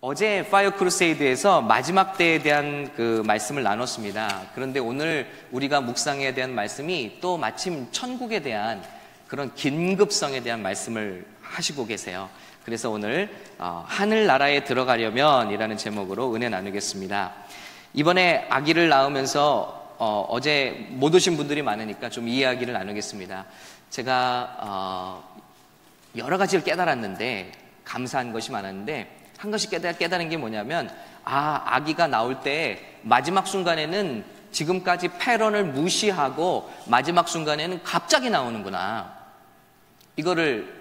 어제 파이어 크루세이드에서 마지막 때에 대한 그 말씀을 나눴습니다. 그런데 오늘 우리가 묵상해야 대한 말씀이 또 마침 천국에 대한 그런 긴급성에 대한 말씀을 하시고 계세요. 그래서 오늘 하늘나라에 들어가려면 이라는 제목으로 은혜 나누겠습니다. 이번에 아기를 낳으면서 어제 못 오신 분들이 많으니까 좀 이야기를 나누겠습니다. 제가 여러 가지를 깨달았는데 감사한 것이 많았는데 한 가지 깨달은 게 뭐냐면 아기가 나올 때 마지막 순간에는 지금까지 패런을 무시하고 마지막 순간에는 갑자기 나오는구나. 이거를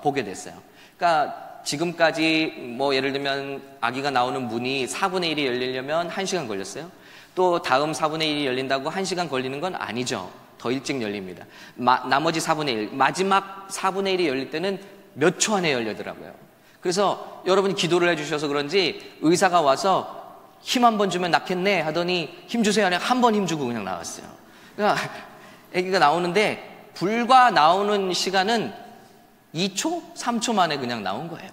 보게 됐어요. 그러니까 지금까지 뭐 예를 들면 아기가 나오는 문이 4분의 1이 열리려면 1시간 걸렸어요. 또 다음 4분의 1이 열린다고 1시간 걸리는 건 아니죠. 더 일찍 열립니다. 나머지 4분의 1, 마지막 4분의 1이 열릴 때는 몇 초 안에 열리더라고요. 그래서 여러분이 기도를 해주셔서 그런지 의사가 와서 힘 한 번 주면 낫겠네 하더니 힘 주세요 하니 한 번 힘 주고 그냥 나왔어요. 그러니까 아기가 나오는데 불과 나오는 시간은 2초? 3초 만에 그냥 나온 거예요.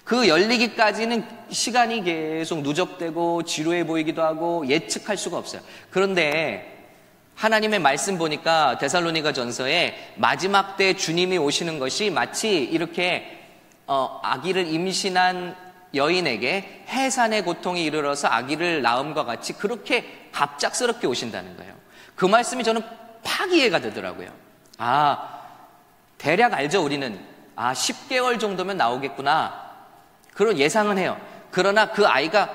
그 열리기까지는 시간이 계속 누적되고 지루해 보이기도 하고 예측할 수가 없어요. 그런데 하나님의 말씀 보니까 데살로니가 전서에 마지막 때 주님이 오시는 것이 마치 이렇게 아기를 임신한 여인에게 해산의 고통이 이르러서 아기를 낳음과 같이 그렇게 갑작스럽게 오신다는 거예요. 그 말씀이 저는 팍 이해가 되더라고요. 대략 알죠, 우리는. 10개월 정도면 나오겠구나. 그런 예상은 해요. 그러나 그 아이가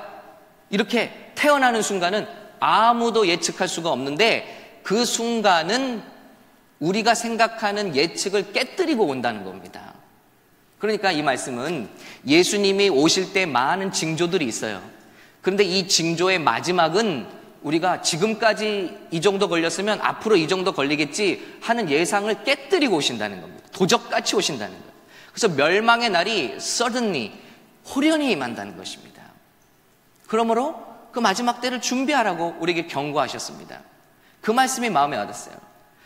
이렇게 태어나는 순간은 아무도 예측할 수가 없는데 그 순간은 우리가 생각하는 예측을 깨뜨리고 온다는 겁니다. 그러니까 이 말씀은 예수님이 오실 때 많은 징조들이 있어요. 그런데 이 징조의 마지막은 우리가 지금까지 이 정도 걸렸으면 앞으로 이 정도 걸리겠지 하는 예상을 깨뜨리고 오신다는 겁니다. 도적같이 오신다는 거예요. 그래서 멸망의 날이 suddenly, 호련히 임한다는 것입니다. 그러므로 그 마지막 때를 준비하라고 우리에게 경고하셨습니다. 그 말씀이 마음에 와닿았어요.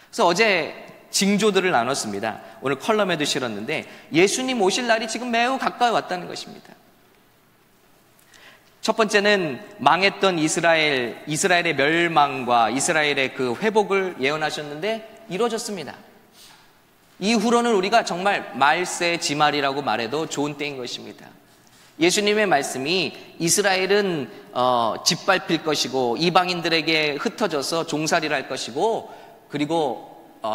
그래서 어제 징조들을 나눴습니다. 오늘 컬럼에도 실었는데 예수님 오실 날이 지금 매우 가까이 왔다는 것입니다. 첫 번째는 망했던 이스라엘의 멸망과 이스라엘의 그 회복을 예언하셨는데 이루어졌습니다. 이후로는 우리가 정말 말세지말이라고 말해도 좋은 때인 것입니다. 예수님의 말씀이 이스라엘은 짓밟힐 것이고 이방인들에게 흩어져서 종살이를 할 것이고 그리고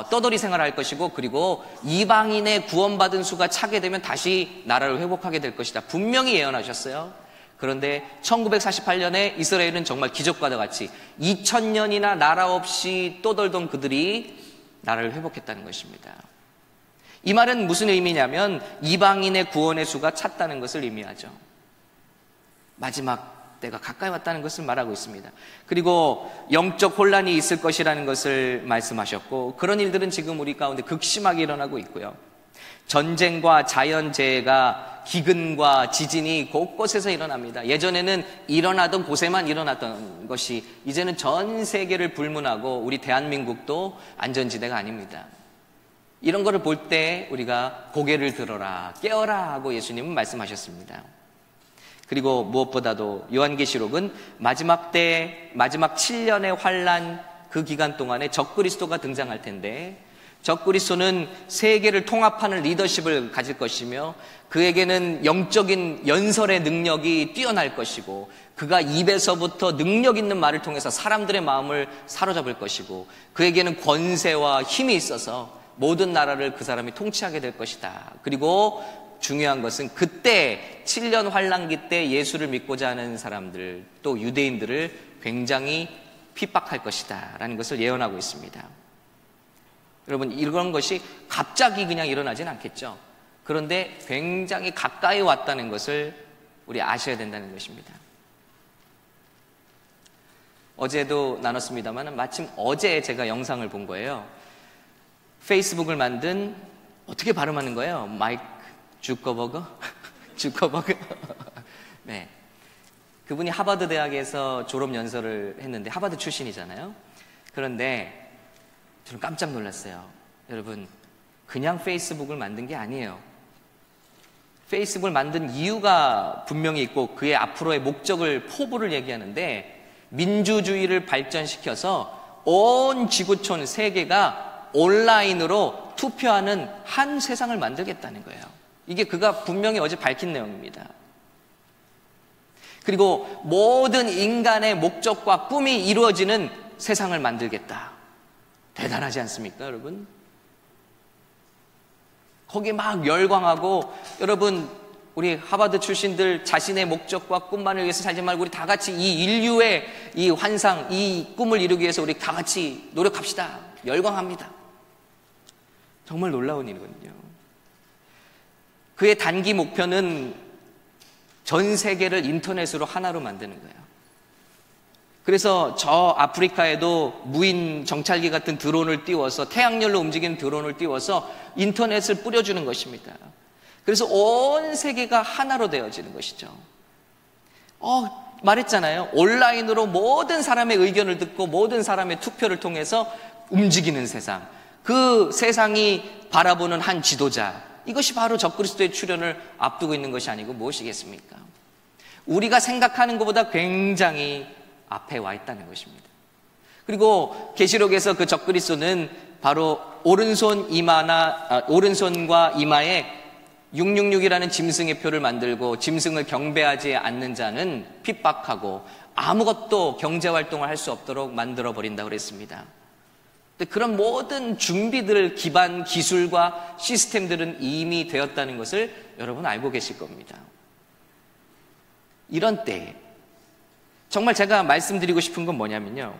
떠돌이 생활할 것이고 그리고 이방인의 구원받은 수가 차게 되면 다시 나라를 회복하게 될 것이다. 분명히 예언하셨어요. 그런데 1948년에 이스라엘은 정말 기적과도 같이 2000년이나 나라 없이 떠돌던 그들이 나라를 회복했다는 것입니다. 이 말은 무슨 의미냐면 이방인의 구원의 수가 찼다는 것을 의미하죠. 마지막 때가 가까이 왔다는 것을 말하고 있습니다. 그리고 영적 혼란이 있을 것이라는 것을 말씀하셨고 그런 일들은 지금 우리 가운데 극심하게 일어나고 있고요. 전쟁과 자연재해가 기근과 지진이 곳곳에서 일어납니다. 예전에는 일어나던 곳에만 일어났던 것이 이제는 전 세계를 불문하고 우리 대한민국도 안전지대가 아닙니다. 이런 거를 볼 때 우리가 고개를 들어라, 깨어라 하고 예수님은 말씀하셨습니다. 그리고 무엇보다도 요한계시록은 마지막 7년의 환란 그 기간 동안에 적그리스도가 등장할 텐데 적그리스도는 세계를 통합하는 리더십을 가질 것이며 그에게는 영적인 연설의 능력이 뛰어날 것이고 그가 입에서부터 능력 있는 말을 통해서 사람들의 마음을 사로잡을 것이고 그에게는 권세와 힘이 있어서 모든 나라를 그 사람이 통치하게 될 것이다. 그리고 중요한 것은 그때 7년 환란기 때 예수를 믿고자 하는 사람들 또 유대인들을 굉장히 핍박할 것이다 라는 것을 예언하고 있습니다. 여러분 이런 것이 갑자기 그냥 일어나진 않겠죠. 그런데 굉장히 가까이 왔다는 것을 우리 아셔야 된다는 것입니다. 어제도 나눴습니다만 마침 어제 제가 영상을 본 거예요. 페이스북을 만든 어떻게 발음하는 거예요? 마이크 주커버거? 주커버거? 네. 그분이 하버드 대학에서 졸업 연설을 했는데 하버드 출신이잖아요. 그런데 저는 깜짝 놀랐어요. 여러분, 그냥 페이스북을 만든 게 아니에요. 페이스북을 만든 이유가 분명히 있고 그의 앞으로의 목적을 포부를 얘기하는데 민주주의를 발전시켜서 온 지구촌 세계가 온라인으로 투표하는 한 세상을 만들겠다는 거예요. 이게 그가 분명히 어제 밝힌 내용입니다. 그리고 모든 인간의 목적과 꿈이 이루어지는 세상을 만들겠다. 대단하지 않습니까, 여러분? 거기에 막 열광하고, 여러분, 우리 하버드 출신들 자신의 목적과 꿈만을 위해서 살지 말고 우리 다 같이 이 인류의 이 환상, 이 꿈을 이루기 위해서 우리 다 같이 노력합시다. 열광합니다. 정말 놀라운 일이거든요. 그의 단기 목표는 전 세계를 인터넷으로 하나로 만드는 거예요. 그래서 저 아프리카에도 무인 정찰기 같은 드론을 띄워서 태양열로 움직이는 드론을 띄워서 인터넷을 뿌려주는 것입니다. 그래서 온 세계가 하나로 되어지는 것이죠. 말했잖아요. 온라인으로 모든 사람의 의견을 듣고 모든 사람의 투표를 통해서 움직이는 세상. 그 세상이 바라보는 한 지도자. 이것이 바로 적그리스도의 출현을 앞두고 있는 것이 아니고 무엇이겠습니까? 우리가 생각하는 것보다 굉장히 앞에 와 있다는 것입니다. 그리고 계시록에서 그 적그리스도는 바로 오른손과 이마에 666이라는 짐승의 표를 만들고 짐승을 경배하지 않는 자는 핍박하고 아무것도 경제활동을 할 수 없도록 만들어버린다고 그랬습니다. 그런 모든 준비들, 기반 기술과 시스템들은 이미 되었다는 것을 여러분 알고 계실 겁니다. 이런 때 정말 제가 말씀드리고 싶은 건 뭐냐면요.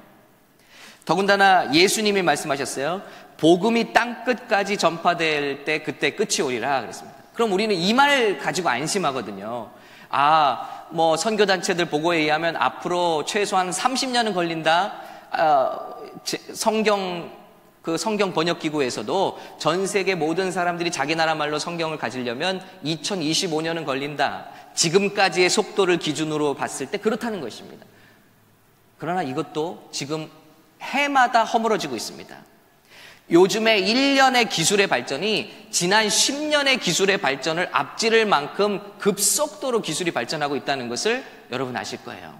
더군다나 예수님이 말씀하셨어요. 복음이 땅끝까지 전파될 때 그때 끝이 오리라 그랬습니다. 그럼 우리는 이 말 가지고 안심하거든요. 선교단체들 보고에 의하면 앞으로 최소한 30년은 걸린다. 성경 번역기구에서도 전 세계 모든 사람들이 자기 나라 말로 성경을 가지려면 2025년은 걸린다. 지금까지의 속도를 기준으로 봤을 때 그렇다는 것입니다. 그러나 이것도 지금 해마다 허물어지고 있습니다. 요즘에 1년의 기술의 발전이 지난 10년의 기술의 발전을 앞지를 만큼 급속도로 기술이 발전하고 있다는 것을 여러분 아실 거예요.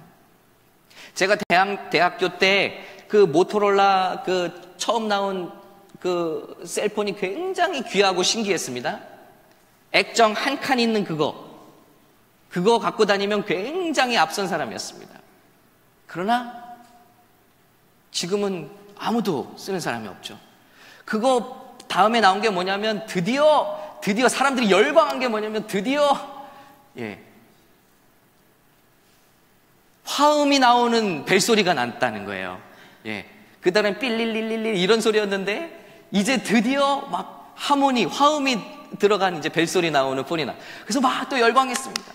제가 대학교 때 그 모토로라 처음 나온 그 셀폰이 굉장히 귀하고 신기했습니다. 액정 한 칸 있는 그거 갖고 다니면 굉장히 앞선 사람이었습니다. 그러나 지금은 아무도 쓰는 사람이 없죠. 그거 다음에 나온 게 뭐냐면 드디어 사람들이 열광한 게 뭐냐면 화음이 나오는 벨소리가 났다는 거예요. 그 다음에 삘릴릴릴 이런 소리였는데 이제 드디어 막 화음이 들어간 이제 벨소리 나오는 폰이 나. 그래서 막 또 열광했습니다.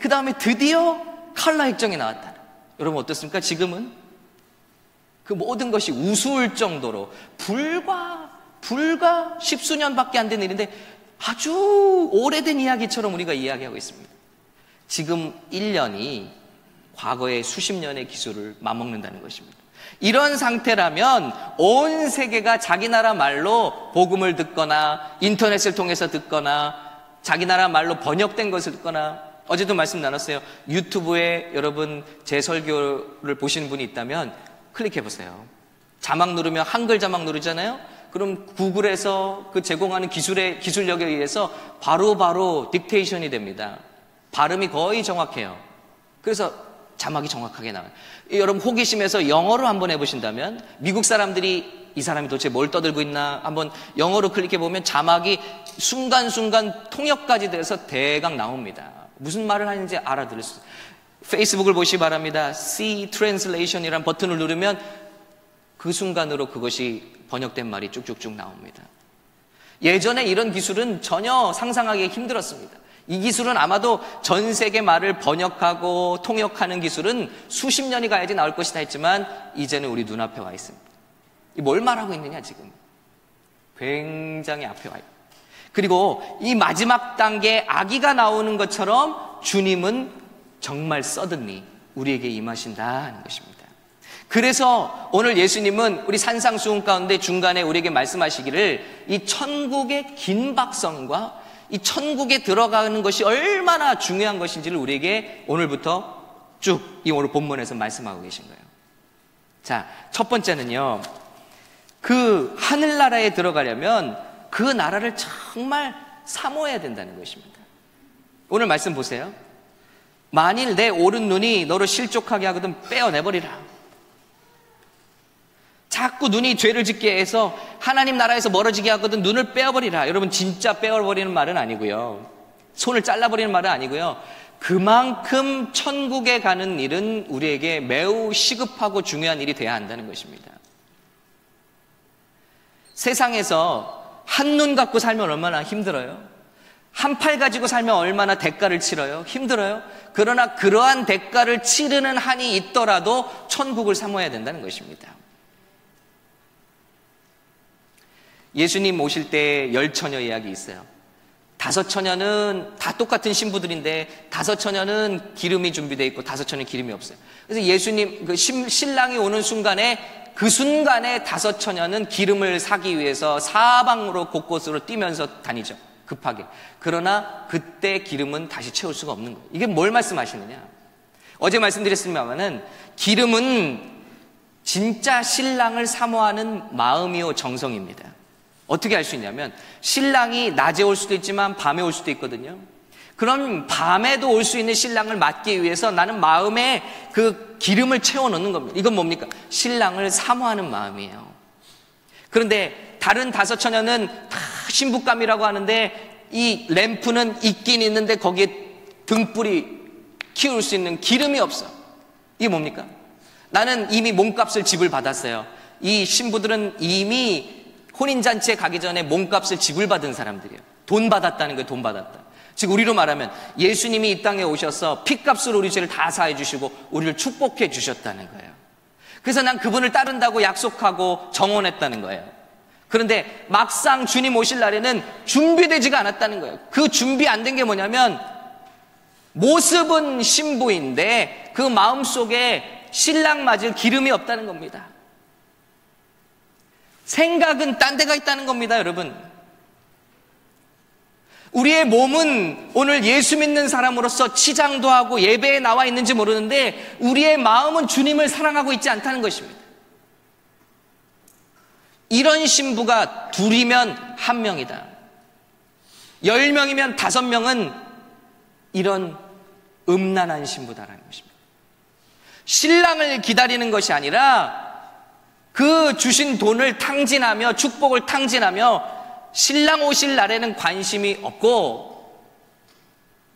그 다음에 드디어 칼라 액정이 나왔다. 여러분 어떻습니까? 지금은 그 모든 것이 우스울 정도로 불과 십수년밖에 안 된 일인데 아주 오래된 이야기처럼 우리가 이야기하고 있습니다. 지금 1년이 과거의 수십 년의 기술을 맞먹는다는 것입니다. 이런 상태라면 온 세계가 자기 나라 말로 복음을 듣거나 인터넷을 통해서 듣거나 자기 나라 말로 번역된 것을 듣거나 어제도 말씀 나눴어요. 유튜브에 여러분 제 설교를 보시는 분이 있다면 클릭해 보세요. 자막 누르면 한글 자막 누르잖아요. 그럼 구글에서 그 제공하는 기술력에 의해서 바로 딕테이션이 됩니다. 발음이 거의 정확해요. 그래서 자막이 정확하게 나와요. 여러분 호기심에서 영어로 한번 해보신다면 미국 사람들이 이 사람이 도대체 뭘 떠들고 있나 한번 영어로 클릭해보면 자막이 순간순간 통역까지 돼서 대강 나옵니다. 무슨 말을 하는지 알아들을 수 있어요. 페이스북을 보시기 바랍니다. See Translation이라는 버튼을 누르면 그 순간으로 그것이 번역된 말이 쭉쭉쭉 나옵니다. 예전에 이런 기술은 전혀 상상하기 힘들었습니다. 이 기술은 아마도 전 세계 말을 번역하고 통역하는 기술은 수십 년이 가야지 나올 것이다 했지만 이제는 우리 눈앞에 와 있습니다. 뭘 말하고 있느냐 지금. 굉장히 앞에 와 있습니다. 그리고 이 마지막 단계에 아기가 나오는 것처럼 주님은 정말 서든리 우리에게 임하신다는 것입니다. 그래서 오늘 예수님은 우리 산상수훈 가운데 중간에 우리에게 말씀하시기를 이 천국의 긴박성과 이 천국에 들어가는 것이 얼마나 중요한 것인지를 우리에게 오늘부터 쭉 이 오늘 본문에서 말씀하고 계신 거예요. 자, 첫 번째는요, 그 하늘나라에 들어가려면 그 나라를 정말 사모해야 된다는 것입니다. 오늘 말씀 보세요. 만일 내 오른 눈이 너를 실족하게 하거든 빼어내버리라. 자꾸 눈이 죄를 짓게 해서 하나님 나라에서 멀어지게 하거든 눈을 빼어버리라. 여러분, 진짜 빼어버리는 말은 아니고요, 손을 잘라버리는 말은 아니고요, 그만큼 천국에 가는 일은 우리에게 매우 시급하고 중요한 일이 돼야 한다는 것입니다. 세상에서 한눈 갖고 살면 얼마나 힘들어요? 한 팔 가지고 살면 얼마나 대가를 치러요? 힘들어요? 그러나 그러한 대가를 치르는 한이 있더라도 천국을 사모해야 된다는 것입니다. 예수님 오실 때 10처녀 이야기 있어요. 5처녀는 다 똑같은 신부들인데 5처녀는 기름이 준비되어 있고 5처녀는 기름이 없어요. 그래서 예수님 신랑이 오는 순간에, 그 순간에 5처녀는 기름을 사기 위해서 사방으로 곳곳으로 뛰면서 다니죠, 급하게. 그러나 그때 기름은 다시 채울 수가 없는 거예요. 이게 뭘 말씀하시느냐? 어제 말씀드렸습니다마는 기름은 진짜 신랑을 사모하는 마음이요 정성입니다. 어떻게 알 수 있냐면, 신랑이 낮에 올 수도 있지만 밤에 올 수도 있거든요. 그럼 밤에도 올 수 있는 신랑을 맞기 위해서 나는 마음에 그 기름을 채워넣는 겁니다. 이건 뭡니까? 신랑을 사모하는 마음이에요. 그런데 다른 5처녀는 다 신부감이라고 하는데 이 램프는 있긴 있는데 거기에 등불이 키울 수 있는 기름이 없어. 이게 뭡니까? 나는 이미 몸값을 지불 받았어요. 이 신부들은 이미 혼인잔치에 가기 전에 몸값을 지불받은 사람들이에요. 돈 받았다는 거예요. 돈 받았다. 즉 우리로 말하면 예수님이 이 땅에 오셔서 피값으로 우리 죄를 다 사해 주시고 우리를 축복해 주셨다는 거예요. 그래서 난 그분을 따른다고 약속하고 정언했다는 거예요. 그런데 막상 주님 오실 날에는 준비되지가 않았다는 거예요. 그 준비 안 된 게 뭐냐면, 모습은 신부인데 그 마음속에 신랑 맞을 기름이 없다는 겁니다. 생각은 딴 데가 있다는 겁니다, 여러분. 우리의 몸은 오늘 예수 믿는 사람으로서 치장도 하고 예배에 나와 있는지 모르는데 우리의 마음은 주님을 사랑하고 있지 않다는 것입니다. 이런 신부가 2이면 1명이다. 10명이면 5명은 이런 음란한 신부다라는 것입니다. 신랑을 기다리는 것이 아니라 그 주신 돈을 탕진하며 축복을 탕진하며 신랑 오실 날에는 관심이 없고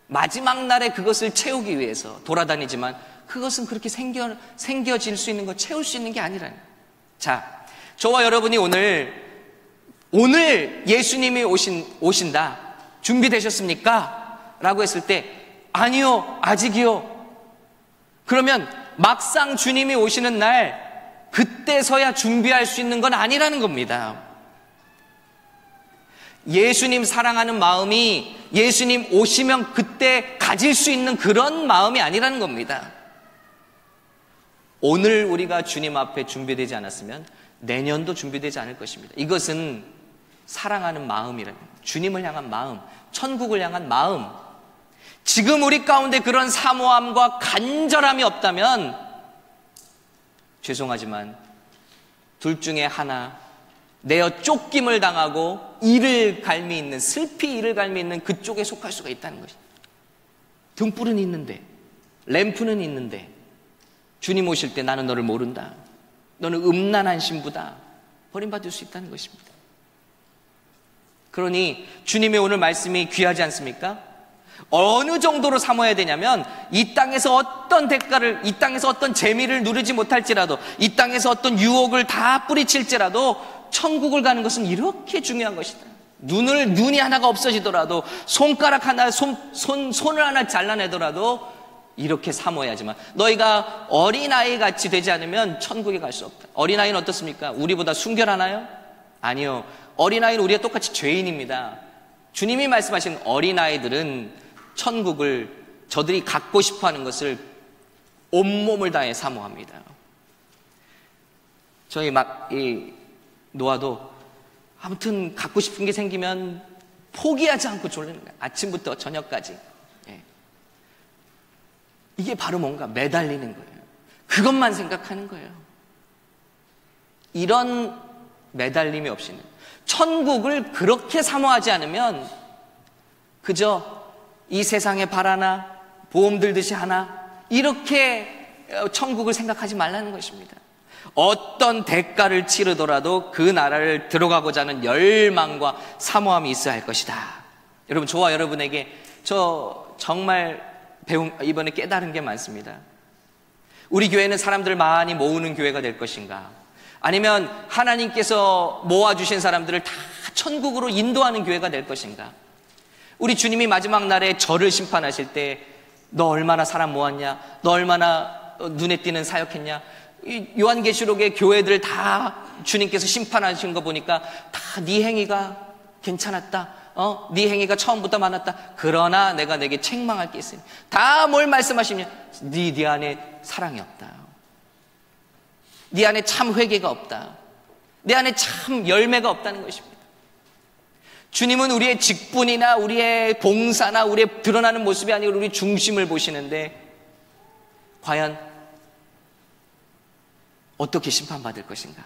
마지막 날에 그것을 채우기 위해서 돌아다니지만 그것은 그렇게 생겨질 수 있는 것, 채울 수 있는 게 아니라는 거예요. 자, 저와 여러분이 오늘 예수님이 오신다, 준비되셨습니까? 라고 했을 때 아니요, 아직이요. 그러면 막상 주님이 오시는 날 그때서야 준비할 수 있는 건 아니라는 겁니다. 예수님 사랑하는 마음이 예수님 오시면 그때 가질 수 있는 그런 마음이 아니라는 겁니다. 오늘 우리가 주님 앞에 준비되지 않았으면 내년도 준비되지 않을 것입니다. 이것은 사랑하는 마음이라는 거예요. 주님을 향한 마음, 천국을 향한 마음. 지금 우리 가운데 그런 사모함과 간절함이 없다면 죄송하지만 둘 중에 하나, 내어 쫓김을 당하고 슬피 이를 갈미 있는 그쪽에 속할 수가 있다는 것입니다. 등불은 있는데, 램프는 있는데 주님 오실 때 나는 너를 모른다, 너는 음란한 신부다, 버림받을 수 있다는 것입니다. 그러니 주님의 오늘 말씀이 귀하지 않습니까? 어느 정도로 사모해야 되냐면, 이 땅에서 어떤 대가를, 이 땅에서 어떤 재미를 누리지 못할지라도, 이 땅에서 어떤 유혹을 다 뿌리칠지라도 천국을 가는 것은 이렇게 중요한 것이다. 눈이 하나가 없어지더라도, 손을 하나 잘라내더라도 이렇게 사모해야지만, 너희가 어린아이 같이 되지 않으면 천국에 갈 수 없다. 어린아이는 어떻습니까? 우리보다 순결하나요? 아니요. 어린아이는 우리가 똑같이 죄인입니다. 주님이 말씀하신 어린아이들은 천국을 저들이 갖고 싶어하는 것을 온몸을 다해 사모합니다. 저희 노아도 아무튼 갖고 싶은 게 생기면 포기하지 않고 졸리는 거예요. 아침부터 저녁까지. 예. 이게 바로 뭔가 매달리는 거예요. 그것만 생각하는 거예요. 이런 매달림이 없이는, 천국을 그렇게 사모하지 않으면 그저 이 세상에 발 하나, 보험 들듯이 하나, 이렇게 천국을 생각하지 말라는 것입니다. 어떤 대가를 치르더라도 그 나라를 들어가고자 하는 열망과 사모함이 있어야 할 것이다. 여러분, 저와 여러분에게 저 정말 이번에 깨달은 게 많습니다. 우리 교회는 사람들 많이 모으는 교회가 될 것인가, 아니면 하나님께서 모아주신 사람들을 다 천국으로 인도하는 교회가 될 것인가. 우리 주님이 마지막 날에 저를 심판하실 때 너 얼마나 사람 모았냐, 너 얼마나 눈에 띄는 사역했냐, 이 요한계시록의 교회들 다 주님께서 심판하신 거 보니까 다 네 행위가 괜찮았다, 네 행위가 처음부터 많았다, 그러나 내가 내게 책망할 게 있으니. 다 뭘 말씀하시냐, 네 안에 사랑이 없다, 네 안에 참 회개가 없다, 내 안에 참 열매가 없다는 것입니다. 주님은 우리의 직분이나 우리의 봉사나 우리의 드러나는 모습이 아니고 우리 중심을 보시는데, 과연 어떻게 심판받을 것인가.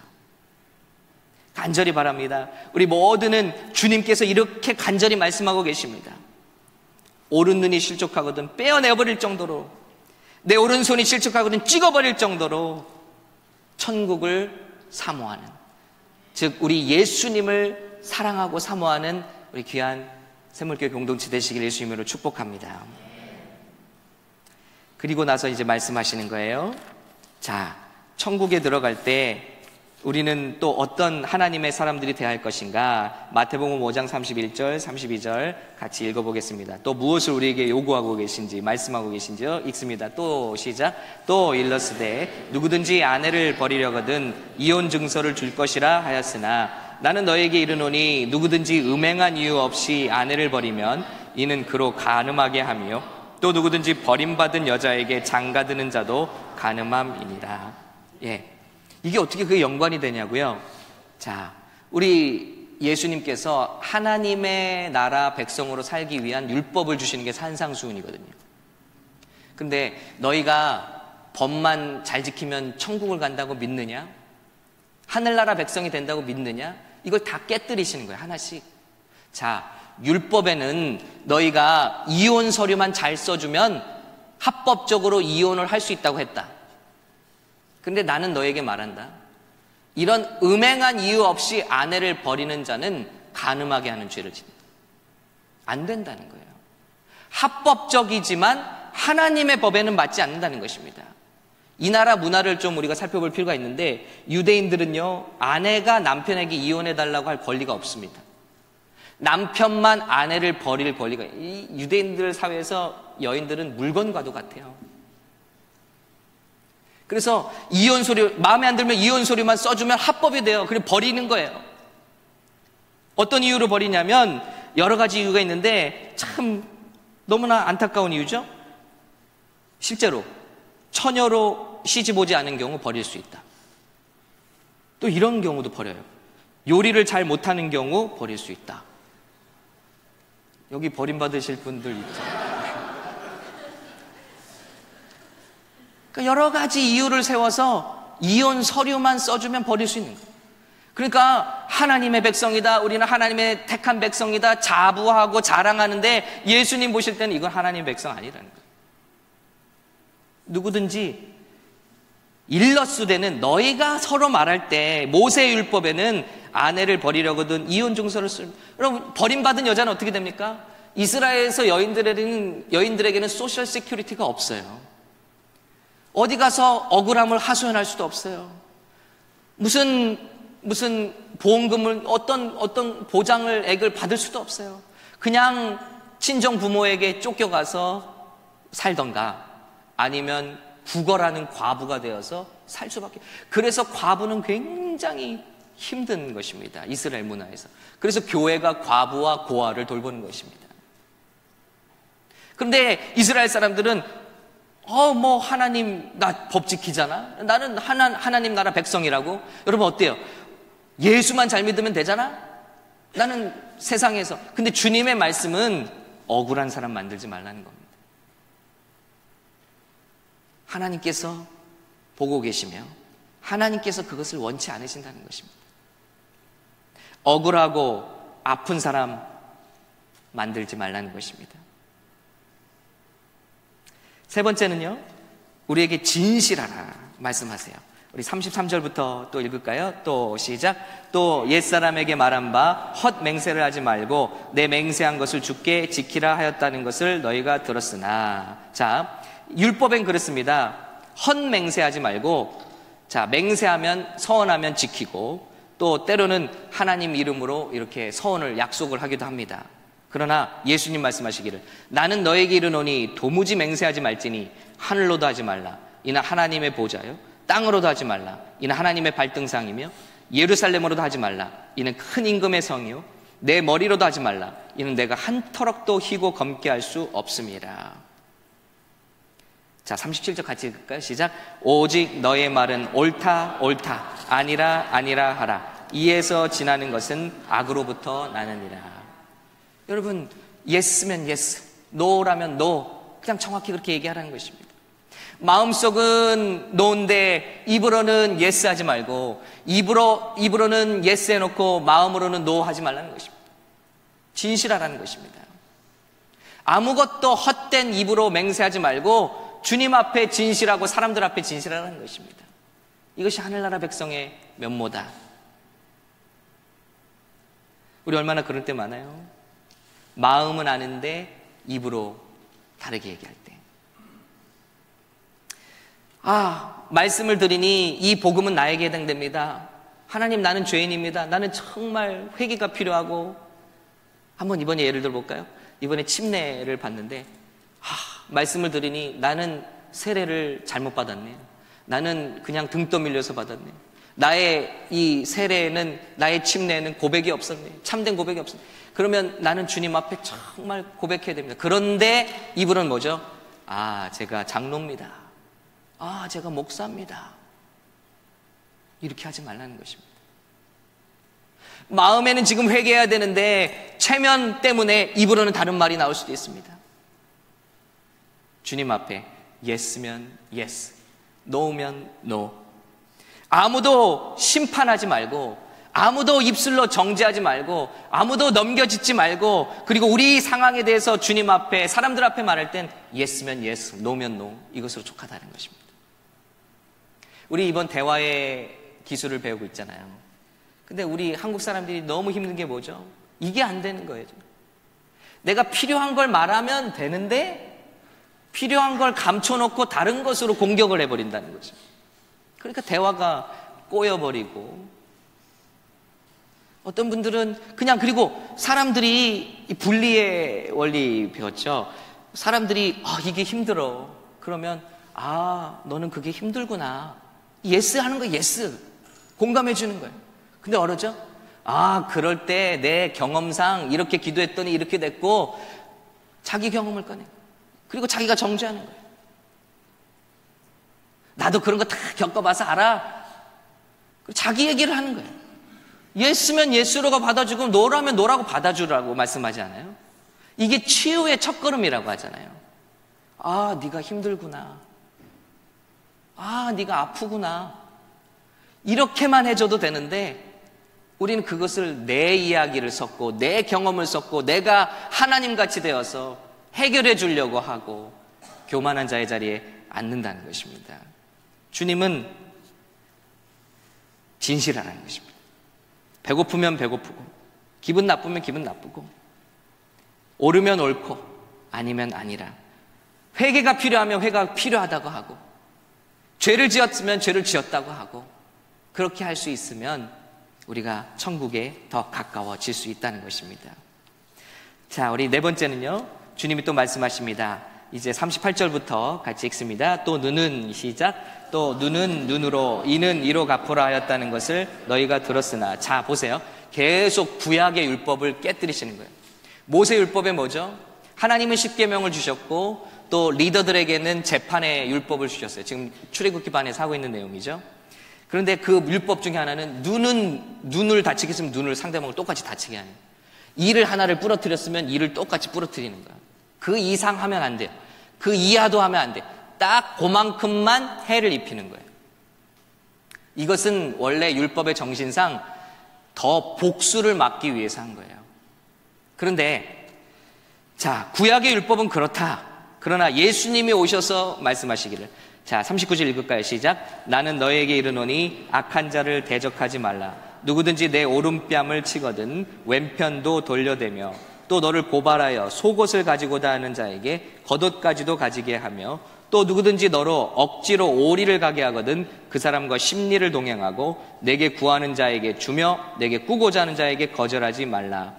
간절히 바랍니다. 우리 모두는 주님께서 이렇게 간절히 말씀하고 계십니다. 오른 눈이 실족하거든 빼어내버릴 정도로, 내 오른손이 실족하거든 찍어버릴 정도로 천국을 사모하는, 즉 우리 예수님을 사랑하고 사모하는 우리 귀한 샘물교회 공동체 되시길 예수 이름으로 축복합니다. 그리고 나서 이제 말씀하시는 거예요. 자, 천국에 들어갈 때 우리는 또 어떤 하나님의 사람들이 되어야 할 것인가. 마태복음 5장 31절 32절 같이 읽어보겠습니다. 또 무엇을 우리에게 요구하고 계신지, 말씀하고 계신지요. 읽습니다. 또 시작. 또 일러스되 누구든지 아내를 버리려거든 이혼 증서를 줄 것이라 하였으나 나는 너에게 이르노니 누구든지 음행한 이유 없이 아내를 버리면 이는 그로 간음하게 하며 또 누구든지 버림받은 여자에게 장가드는 자도 간음함이니라. 예, 이게 어떻게 그게 연관이 되냐고요? 자, 우리 예수님께서 하나님의 나라 백성으로 살기 위한 율법을 주시는 게 산상수훈이거든요. 근데 너희가 법만 잘 지키면 천국을 간다고 믿느냐? 하늘나라 백성이 된다고 믿느냐? 이걸 다 깨뜨리시는 거예요, 하나씩. 자, 율법에는 너희가 이혼 서류만 잘 써주면 합법적으로 이혼을 할 수 있다고 했다. 근데 나는 너에게 말한다. 이런 음행한 이유 없이 아내를 버리는 자는 간음하게 하는 죄를 짓는다. 안 된다는 거예요. 합법적이지만 하나님의 법에는 맞지 않는다는 것입니다. 이 나라 문화를 좀 우리가 살펴볼 필요가 있는데, 유대인들은요, 아내가 남편에게 이혼해달라고 할 권리가 없습니다. 남편만 아내를 버릴 권리가, 이 유대인들 사회에서 여인들은 물건과도 같아요. 그래서 이혼 서류, 마음에 안 들면 이혼 서류만 써주면 합법이 돼요. 그리고 버리는 거예요. 어떤 이유로 버리냐면, 여러 가지 이유가 있는데 참 너무나 안타까운 이유죠. 실제로 처녀로 시집 오지 않은 경우 버릴 수 있다. 또 이런 경우도 버려요. 요리를 잘 못하는 경우 버릴 수 있다. 여기 버림받으실 분들 있죠. 그러니까 여러 가지 이유를 세워서 이혼 서류만 써주면 버릴 수 있는 거예요. 그러니까 하나님의 백성이다, 우리는 하나님의 택한 백성이다 자부하고 자랑하는데, 예수님 보실 때는 이건 하나님의 백성 아니라는 거예요. 누구든지 일러스되는, 너희가 서로 말할 때 모세의 율법에는 아내를 버리려거든 이혼 증서를 쓰면, 여러분 버림받은 여자는 어떻게 됩니까? 이스라엘에서 여인들에게는 소셜 시큐리티가 없어요. 어디 가서 억울함을 하소연할 수도 없어요. 무슨 보험금을, 어떤 보장을, 액을 받을 수도 없어요. 그냥 친정 부모에게 쫓겨가서 살던가, 아니면 구걸하는 과부가 되어서 살 수밖에. 그래서 과부는 굉장히 힘든 것입니다, 이스라엘 문화에서. 그래서 교회가 과부와 고아를 돌보는 것입니다. 그런데 이스라엘 사람들은 하나님 나 법 지키잖아, 나는 하나님 나라 백성이라고. 여러분 어때요? 예수만 잘 믿으면 되잖아? 나는 세상에서. 근데 주님의 말씀은 억울한 사람 만들지 말라는 겁니다. 하나님께서 보고 계시며 하나님께서 그것을 원치 않으신다는 것입니다. 억울하고 아픈 사람 만들지 말라는 것입니다. 세 번째는요, 우리에게 진실하라 말씀하세요. 우리 33절부터 또 읽을까요? 또 시작. 또 옛사람에게 말한 바 헛 맹세를 하지 말고 내 맹세한 것을 주께 지키라 하였다는 것을 너희가 들었으나. 자, 율법엔 그렇습니다. 헛 맹세하지 말고, 자, 맹세하면 서원하면 지키고, 또 때로는 하나님 이름으로 이렇게 서원을 약속을 하기도 합니다. 그러나 예수님 말씀하시기를 나는 너에게 이르노니 도무지 맹세하지 말지니 하늘로도 하지 말라 이는 하나님의 보좌요 땅으로도 하지 말라 이는 하나님의 발등상이며 예루살렘으로도 하지 말라 이는 큰 임금의 성이요 내 머리로도 하지 말라 이는 내가 한 터럭도 희고 검게 할 수 없음이라. 자, 37절 같이 읽을까요? 시작. 오직 너의 말은 옳다 옳다 아니라 아니라 하라 이에서 지나는 것은 악으로부터 나느니라. 여러분, 예스면 예스, 노라면 노, 그냥 정확히 그렇게 얘기하라는 것입니다. 마음속은 노인데 입으로는 예스 하지 말고 입으로는 예스 해놓고 마음으로는 노 하지 말라는 것입니다. 진실하라는 것입니다. 아무것도 헛된 입으로 맹세하지 말고 주님 앞에 진실하고 사람들 앞에 진실하라는 것입니다. 이것이 하늘나라 백성의 면모다. 우리 얼마나 그럴 때 많아요. 마음은 아는데 입으로 다르게 얘기할 때. 말씀을 드리니 이 복음은 나에게 해당됩니다. 하나님, 나는 죄인입니다. 나는 정말 회개가 필요하고. 한번 이번에 예를 들어볼까요? 이번에 침례를 받는데 말씀을 드리니 나는 세례를 잘못 받았네. 나는 그냥 등 떠밀려서 받았네. 나의 이 세례는, 나의 침례는 고백이 없었네. 참된 고백이 없었네. 그러면 나는 주님 앞에 정말 고백해야 됩니다. 그런데 입으로는 뭐죠? 제가 장로입니다. 제가 목사입니다. 이렇게 하지 말라는 것입니다. 마음에는 지금 회개해야 되는데 체면 때문에 입으로는 다른 말이 나올 수도 있습니다. 주님 앞에 예스면 예스, 노면 노. 아무도 심판하지 말고, 아무도 입술로 정죄하지 말고, 아무도 넘겨짓지 말고, 그리고 우리 상황에 대해서 주님 앞에, 사람들 앞에 말할 땐 예스면 예스, 노면 노, 이것으로 족하다는 것입니다. 우리 이번 대화의 기술을 배우고 있잖아요. 근데 우리 한국 사람들이 너무 힘든 게 뭐죠? 이게 안 되는 거예요. 내가 필요한 걸 말하면 되는데 필요한 걸 감춰놓고 다른 것으로 공격을 해버린다는 거죠. 그러니까 대화가 꼬여버리고, 어떤 분들은 그냥, 그리고 사람들이 분리의 원리 배웠죠. 사람들이 이게 힘들어. 그러면 너는 그게 힘들구나. 예스 하는 거, 예스. 공감해 주는 거예요. 근데 어쩌죠? 그럴 때 내 경험상 이렇게 기도했더니 이렇게 됐고, 자기 경험을 꺼내. 그리고 자기가 정죄하는 거예요. 나도 그런 거 다 겪어봐서 알아. 자기 얘기를 하는 거예요. 예스면 예스로가 받아주고 노라면 노라고 받아주라고 말씀하지 않아요? 이게 치유의 첫걸음이라고 하잖아요. 네가 힘들구나. 네가 아프구나. 이렇게만 해줘도 되는데 우리는 그것을 내 이야기를 섞고 내 경험을 섞고 내가 하나님같이 되어서 해결해 주려고 하고 교만한 자의 자리에 앉는다는 것입니다. 주님은 진실하라는 것입니다. 배고프면 배고프고, 기분 나쁘면 기분 나쁘고, 옳으면 옳고 아니면 아니라, 회개가 필요하면 회개가 필요하다고 하고, 죄를 지었으면 죄를 지었다고 하고, 그렇게 할 수 있으면 우리가 천국에 더 가까워질 수 있다는 것입니다. 자, 우리 네 번째는요, 주님이 또 말씀하십니다. 이제 38절부터 같이 읽습니다. 또 눈은, 시작. 또 눈은 눈으로, 이는 이로 갚으라 하였다는 것을 너희가 들었으나. 자, 보세요. 계속 구약의 율법을 깨뜨리시는 거예요. 모세 율법에 뭐죠? 하나님은 십계명을 주셨고 또 리더들에게는 재판의 율법을 주셨어요. 지금 출애굽기 반에서 하고 있는 내용이죠. 그런데 그 율법 중에 하나는 눈을 다치게 했으면 눈을 상대방을 똑같이 다치게 하는, 이를 하나를 부러뜨렸으면 이를 똑같이 부러뜨리는 거야. 그 이상 하면 안 돼요. 그 이하도 하면 안 돼. 딱 그만큼만 해를 입히는 거예요. 이것은 원래 율법의 정신상 더 복수를 막기 위해서 한 거예요. 그런데 자, 구약의 율법은 그렇다. 그러나 예수님이 오셔서 말씀하시기를, 자, 39절 읽을까요? 시작. 나는 너에게 이르노니 악한 자를 대적하지 말라. 누구든지 내 오른뺨을 치거든 왼편도 돌려대며 또 너를 고발하여 속옷을 가지고자 하는 자에게 겉옷까지도 가지게 하며 또 누구든지 너로 억지로 오리를 가게 하거든 그 사람과 심리를 동행하고 내게 구하는 자에게 주며 내게 꾸고자 하는 자에게 거절하지 말라.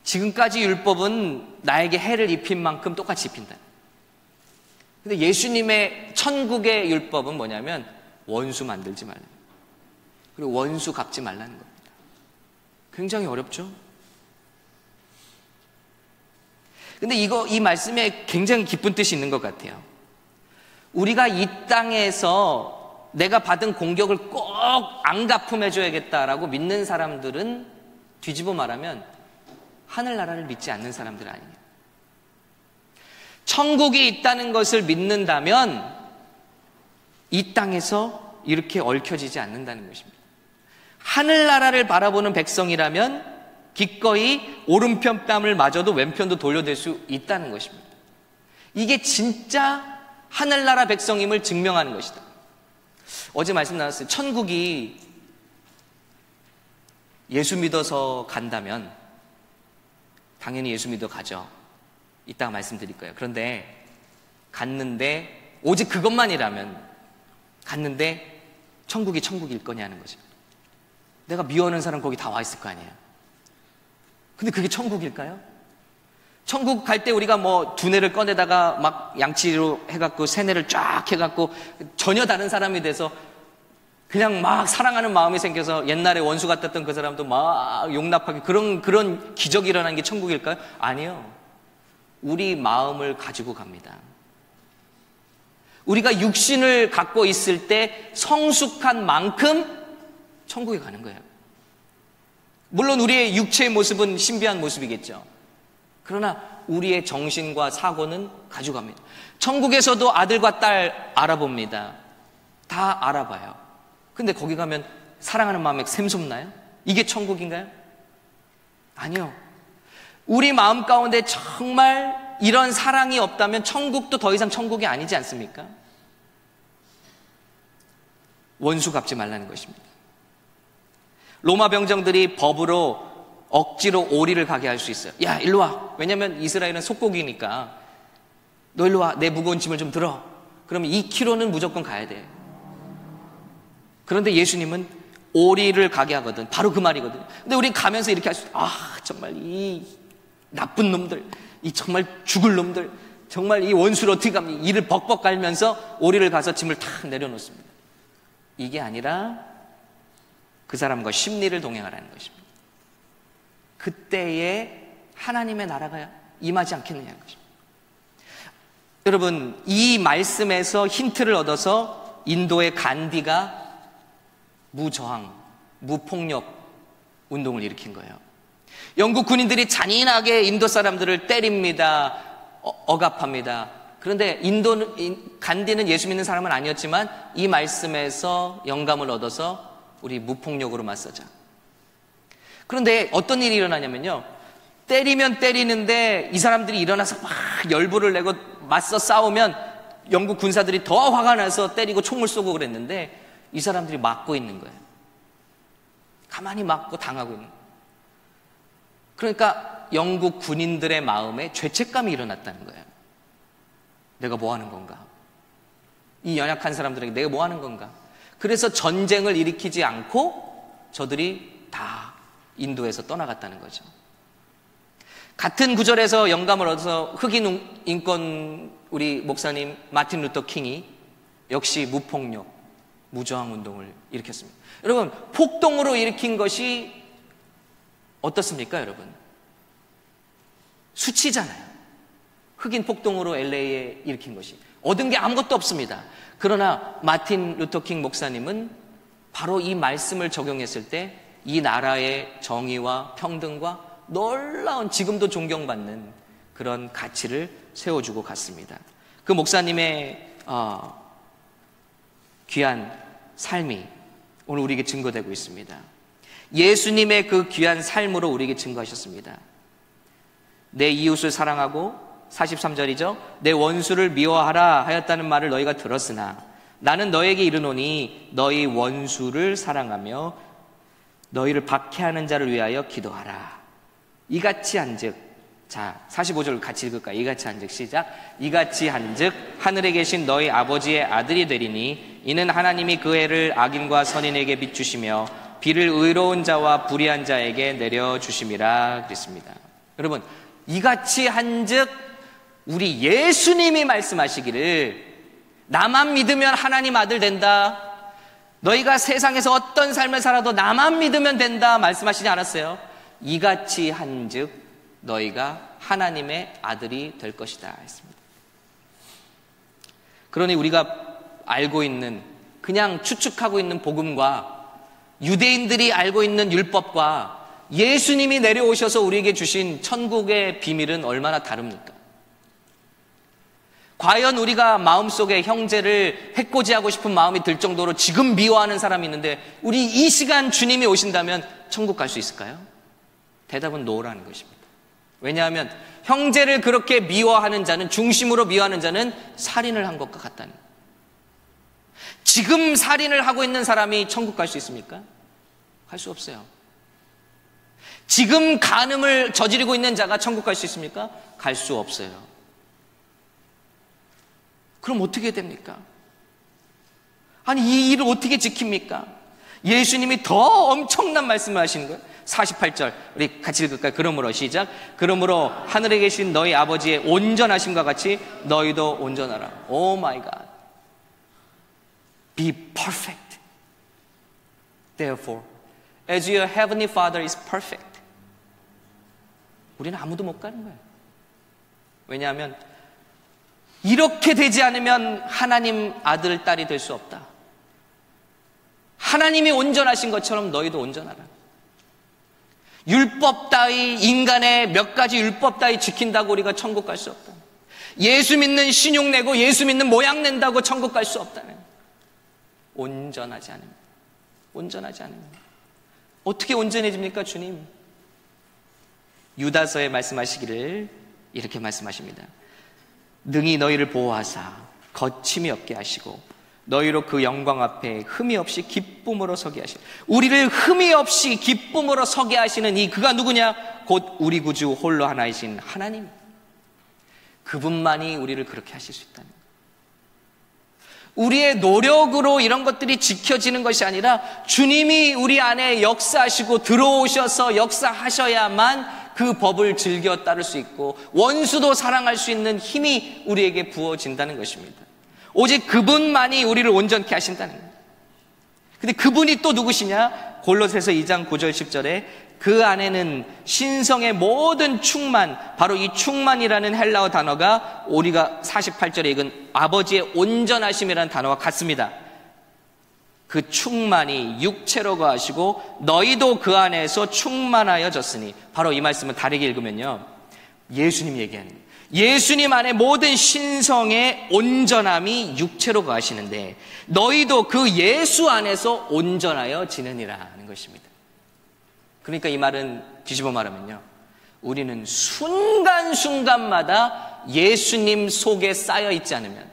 지금까지 율법은 나에게 해를 입힌 만큼 똑같이 입힌다. 근데 예수님의 천국의 율법은 뭐냐면 원수 만들지 말라. 그리고 원수 갚지 말라는 겁니다. 굉장히 어렵죠? 근데 이 말씀에 굉장히 깊은 뜻이 있는 것 같아요. 우리가 이 땅에서 내가 받은 공격을 꼭 안 갚음해줘야겠다라고 믿는 사람들은 뒤집어 말하면 하늘나라를 믿지 않는 사람들 아니에요. 천국이 있다는 것을 믿는다면 이 땅에서 이렇게 얽혀지지 않는다는 것입니다. 하늘나라를 바라보는 백성이라면 기꺼이 오른편 뺨을 맞아도 왼편도 돌려댈 수 있다는 것입니다. 이게 진짜 하늘나라 백성임을 증명하는 것이다. 어제 말씀 나눴어요. 천국이 예수 믿어서 간다면 당연히 예수 믿어 가죠. 이따가 말씀드릴 거예요. 그런데 갔는데 오직 그것만이라면 갔는데 천국이 천국일 거냐는 거죠. 내가 미워하는 사람 거기 다 와 있을 거 아니에요. 근데 그게 천국일까요? 천국 갈 때 우리가 뭐 두뇌를 꺼내다가 막 양치로 해갖고 세뇌를 쫙 해갖고 전혀 다른 사람이 돼서 그냥 막 사랑하는 마음이 생겨서 옛날에 원수 같았던 그 사람도 막 용납하게 그런 기적이 일어나는 게 천국일까요? 아니요. 우리 마음을 가지고 갑니다. 우리가 육신을 갖고 있을 때 성숙한 만큼 천국에 가는 거예요. 물론 우리의 육체의 모습은 신비한 모습이겠죠. 그러나 우리의 정신과 사고는 가져갑니다. 천국에서도 아들과 딸 알아봅니다. 다 알아봐요. 근데 거기 가면 사랑하는 마음에 샘솟나요? 이게 천국인가요? 아니요. 우리 마음 가운데 정말 이런 사랑이 없다면 천국도 더 이상 천국이 아니지 않습니까? 원수 갚지 말라는 것입니다. 로마 병정들이 법으로 억지로 오리를 가게 할 수 있어요. 야, 일로 와. 왜냐면 이스라엘은 속고기니까. 너 일로 와. 내 무거운 짐을 좀 들어. 그러면 2km는 무조건 가야 돼. 그런데 예수님은 오리를 가게 하거든. 바로 그 말이거든요. 근데 우리 가면서 이렇게 할 수, 정말 이 나쁜 놈들, 이 정말 죽을 놈들, 정말 이 원수를 어떻게 갑니까? 이를 벅벅 갈면서 오리를 가서 짐을 탁 내려놓습니다. 이게 아니라 그 사람과 심리를 동행하라는 것입니다. 그때에 하나님의 나라가 임하지 않겠느냐는 것입니다. 여러분, 이 말씀에서 힌트를 얻어서 인도의 간디가 무저항, 무폭력 운동을 일으킨 거예요. 영국 군인들이 잔인하게 인도 사람들을 때립니다. 억압합니다. 그런데 간디는 예수 믿는 사람은 아니었지만 이 말씀에서 영감을 얻어서 우리 무폭력으로 맞서자. 그런데 어떤 일이 일어나냐면요. 때리면 때리는데 이 사람들이 일어나서 막 열불을 내고 맞서 싸우면 영국 군사들이 더 화가 나서 때리고 총을 쏘고 그랬는데 이 사람들이 막고 있는 거예요. 가만히 막고 당하고 있는 거예요. 그러니까 영국 군인들의 마음에 죄책감이 일어났다는 거예요. 내가 뭐 하는 건가? 이 연약한 사람들에게 내가 뭐 하는 건가? 그래서 전쟁을 일으키지 않고 저들이 다 인도에서 떠나갔다는 거죠. 같은 구절에서 영감을 얻어서 흑인 인권 우리 목사님 마틴 루터 킹이 역시 무폭력, 무저항 운동을 일으켰습니다. 여러분, 폭동으로 일으킨 것이 어떻습니까, 여러분? 수치잖아요. 흑인 폭동으로 LA에 일으킨 것이. 얻은 게 아무것도 없습니다. 그러나 마틴 루터킹 목사님은 바로 이 말씀을 적용했을 때 이 나라의 정의와 평등과 놀라운, 지금도 존경받는 그런 가치를 세워주고 갔습니다. 그 목사님의 귀한 삶이 오늘 우리에게 증거되고 있습니다. 예수님의 그 귀한 삶으로 우리에게 증거하셨습니다. 내 이웃을 사랑하고, 43절이죠. 내 원수를 미워하라 하였다는 말을 너희가 들었으나 나는 너에게 이르노니 너희 원수를 사랑하며 너희를 박해하는 자를 위하여 기도하라. 이같이 한즉, 자 45절 같이 읽을까요? 이같이 한즉, 시작. 이같이 한즉 하늘에 계신 너희 아버지의 아들이 되리니 이는 하나님이 그 해를 악인과 선인에게 비추시며 비를 의로운 자와 불의한 자에게 내려주심이라 그랬습니다. 여러분, 이같이 한즉, 우리 예수님이 말씀하시기를 나만 믿으면 하나님 아들 된다, 너희가 세상에서 어떤 삶을 살아도 나만 믿으면 된다 말씀하시지 않았어요? 이같이 한즉 너희가 하나님의 아들이 될 것이다 했습니다. 그러니 우리가 알고 있는, 그냥 추측하고 있는 복음과 유대인들이 알고 있는 율법과 예수님이 내려오셔서 우리에게 주신 천국의 비밀은 얼마나 다릅니까? 과연 우리가 마음속에 형제를 해코지하고 싶은 마음이 들 정도로 지금 미워하는 사람이 있는데 우리 이 시간 주님이 오신다면 천국 갈 수 있을까요? 대답은 노라는 것입니다. 왜냐하면 형제를 그렇게 미워하는 자는, 중심으로 미워하는 자는 살인을 한 것과 같다는 거예요. 지금 살인을 하고 있는 사람이 천국 갈 수 있습니까? 갈 수 없어요. 지금 간음을 저지르고 있는 자가 천국 갈 수 있습니까? 갈 수 없어요. 그럼 어떻게 됩니까? 아니, 이 일을 어떻게 지킵니까? 예수님이 더 엄청난 말씀을 하시는 거예요. 48절 우리 같이 읽을까요? 그러므로, 시작. 그러므로 하늘에 계신 너희 아버지의 온전하심과 같이 너희도 온전하라. 오 마이 갓. Be perfect. Therefore, as your heavenly Father is perfect. 우리는 아무도 못 가는 거예요. 왜냐하면 이렇게 되지 않으면 하나님 아들, 딸이 될 수 없다. 하나님이 온전하신 것처럼 너희도 온전하라. 율법 따위, 인간의 몇 가지 율법 따위 지킨다고 우리가 천국 갈 수 없다. 예수 믿는 신용 내고 예수 믿는 모양 낸다고 천국 갈 수 없다는. 온전하지 않으면. 온전하지 않으면. 어떻게 온전해집니까, 주님? 유다서에 말씀하시기를 이렇게 말씀하십니다. 능히 너희를 보호하사 거침이 없게 하시고 너희로 그 영광 앞에 흠이 없이 기쁨으로 서게 하시고, 우리를 흠이 없이 기쁨으로 서게 하시는 이 그가 누구냐? 곧 우리 구주 홀로 하나이신 하나님. 그분만이 우리를 그렇게 하실 수 있다는 거예요. 우리의 노력으로 이런 것들이 지켜지는 것이 아니라 주님이 우리 안에 역사하시고 들어오셔서 역사하셔야만 그 법을 즐겨 따를 수 있고 원수도 사랑할 수 있는 힘이 우리에게 부어진다는 것입니다. 오직 그분만이 우리를 온전케 하신다는 거예요. 근데 그분이 또 누구시냐? 골로새서 2장 9절 10절에 그 안에는 신성의 모든 충만, 바로 이 충만이라는 헬라어 단어가 우리가 48절에 읽은 아버지의 온전하심이라는 단어와 같습니다. 그 충만이 육체로 거하시고 너희도 그 안에서 충만하여졌으니, 바로 이 말씀은 다르게 읽으면요, 예수님 얘기하는 거예요. 예수님 안에 모든 신성의 온전함이 육체로 거하시는데 너희도 그 예수 안에서 온전하여 지내니라는 것입니다. 그러니까 이 말은 뒤집어 말하면요, 우리는 순간순간마다 예수님 속에 쌓여 있지 않으면,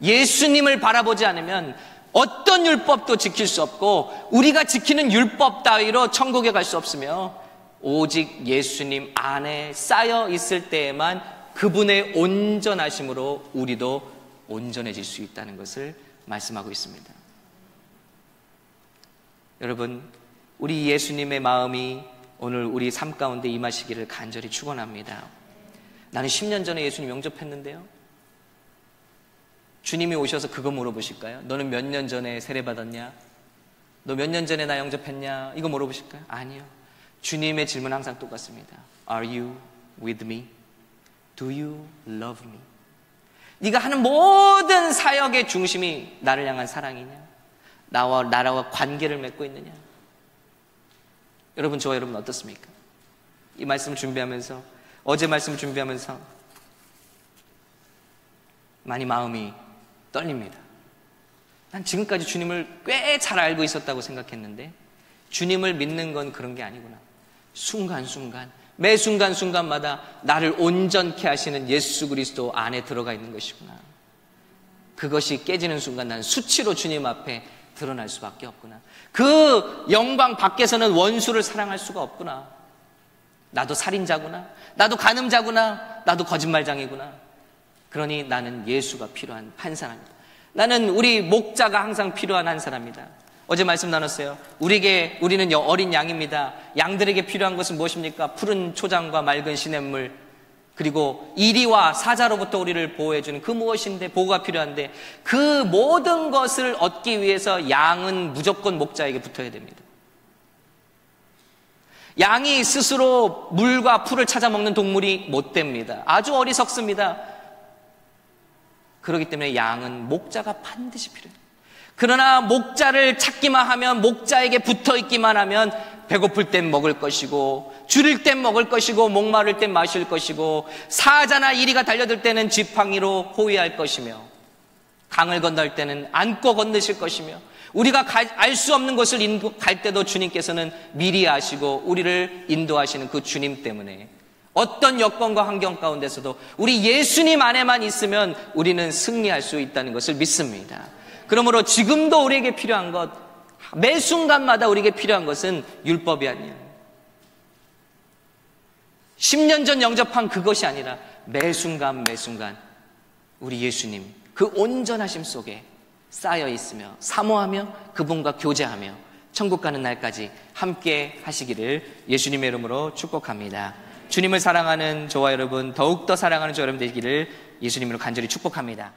예수님을 바라보지 않으면 어떤 율법도 지킬 수 없고 우리가 지키는 율법 따위로 천국에 갈 수 없으며 오직 예수님 안에 쌓여 있을 때에만 그분의 온전하심으로 우리도 온전해질 수 있다는 것을 말씀하고 있습니다. 여러분, 우리 예수님의 마음이 오늘 우리 삶 가운데 임하시기를 간절히 축원합니다. 나는 10년 전에 예수님 영접했는데요. 주님이 오셔서 그거 물어보실까요? 너는 몇 년 전에 세례받았냐? 너 몇 년 전에 나 영접했냐? 이거 물어보실까요? 아니요. 주님의 질문은 항상 똑같습니다. Are you with me? Do you love me? 네가 하는 모든 사역의 중심이 나를 향한 사랑이냐? 나와 관계를 맺고 있느냐? 여러분, 저와 여러분 어떻습니까? 이 말씀을 준비하면서, 어제 말씀을 준비하면서 많이 마음이 떨립니다. 난 지금까지 주님을 꽤 잘 알고 있었다고 생각했는데 주님을 믿는 건 그런 게 아니구나. 순간순간, 매 순간순간마다 나를 온전케 하시는 예수 그리스도 안에 들어가 있는 것이구나. 그것이 깨지는 순간 난 수치로 주님 앞에 드러날 수밖에 없구나. 그 영광 밖에서는 원수를 사랑할 수가 없구나. 나도 살인자구나. 나도 간음자구나. 나도 거짓말장이구나. 그러니 나는 예수가 필요한 한 사람이다. 나는 우리 목자가 항상 필요한 한 사람이다. 어제 말씀 나눴어요. 우리는 어린 양입니다. 양들에게 필요한 것은 무엇입니까? 푸른 초장과 맑은 시냇물, 그리고 이리와 사자로부터 우리를 보호해주는 그 무엇인데, 보호가 필요한데, 그 모든 것을 얻기 위해서 양은 무조건 목자에게 붙어야 됩니다. 양이 스스로 물과 풀을 찾아 먹는 동물이 못 됩니다. 아주 어리석습니다. 그렇기 때문에 양은 목자가 반드시 필요해요. 그러나 목자를 찾기만 하면, 목자에게 붙어 있기만 하면 배고플 땐 먹을 것이고, 줄일 땐 먹을 것이고, 목마를 땐 마실 것이고, 사자나 이리가 달려들 때는 지팡이로 호위할 것이며, 강을 건널 때는 안고 건너실 것이며, 우리가 알 수 없는 것을 갈 때도 주님께서는 미리 아시고 우리를 인도하시는 그 주님 때문에 어떤 여건과 환경 가운데서도 우리 예수님 안에만 있으면 우리는 승리할 수 있다는 것을 믿습니다. 그러므로 지금도 우리에게 필요한 것, 매 순간마다 우리에게 필요한 것은 율법이 아니에요. 10년 전 영접한 그것이 아니라 매 순간 우리 예수님 그 온전하심 속에 쌓여 있으며 사모하며 그분과 교제하며 천국 가는 날까지 함께 하시기를 예수님의 이름으로 축복합니다. 주님을 사랑하는 저와 여러분, 더욱더 사랑하는 저 여러분 되기를 예수님으로 간절히 축복합니다.